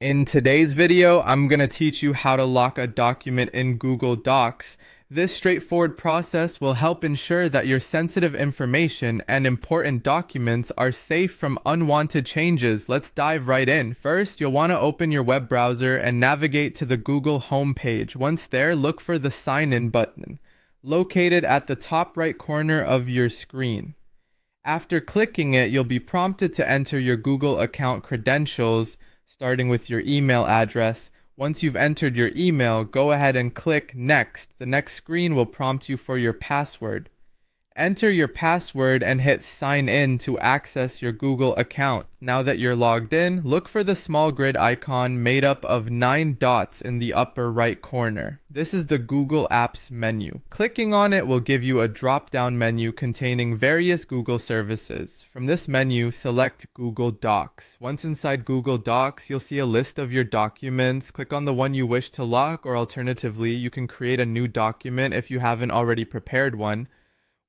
In today's video, I'm going to teach you how to lock a document in Google Docs. This straightforward process will help ensure that your sensitive information and important documents are safe from unwanted changes. Let's dive right in. First, you'll want to open your web browser and navigate to the Google homepage. Once there, look for the Sign In button, located at the top right corner of your screen. After clicking it, you'll be prompted to enter your Google account credentials, starting with your email address. Once you've entered your email, go ahead and click Next. The next screen will prompt you for your password. Enter your password and hit Sign In to access your Google account. Now that you're logged in, look for the small grid icon made up of 9 dots in the upper right corner. This is the Google Apps menu. Clicking on it will give you a drop-down menu containing various Google services. From this menu, select Google Docs. Once inside Google Docs, you'll see a list of your documents. Click on the one you wish to lock, or alternatively, you can create a new document if you haven't already prepared one.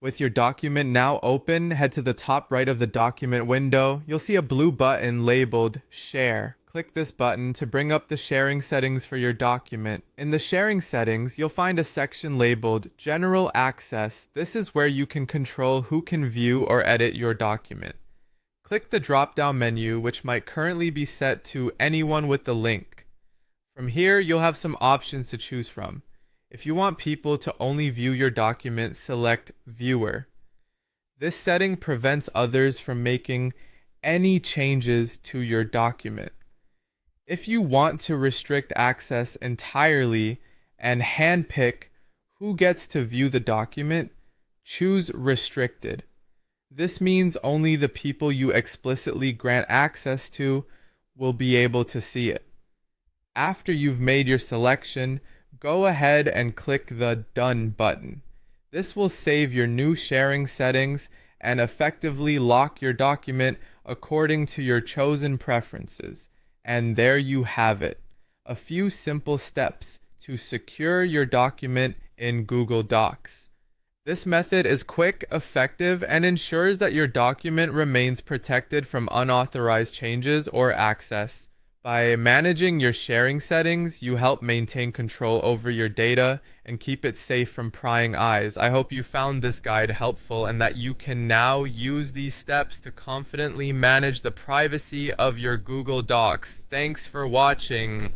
With your document now open, head to the top right of the document window. You'll see a blue button labeled Share. Click this button to bring up the sharing settings for your document. In the sharing settings, you'll find a section labeled General Access. This is where you can control who can view or edit your document. Click the drop-down menu, which might currently be set to anyone with the link. From here, you'll have some options to choose from. If you want people to only view your document, select Viewer. This setting prevents others from making any changes to your document. If you want to restrict access entirely and handpick who gets to view the document, choose Restricted. This means only the people you explicitly grant access to will be able to see it. After you've made your selection, go ahead and click the Done button. This will save your new sharing settings and effectively lock your document according to your chosen preferences. And there you have it. A few simple steps to secure your document in Google Docs. This method is quick, effective, and ensures that your document remains protected from unauthorized changes or access. By managing your sharing settings, you help maintain control over your data and keep it safe from prying eyes. I hope you found this guide helpful and that you can now use these steps to confidently manage the privacy of your Google Docs. Thanks for watching.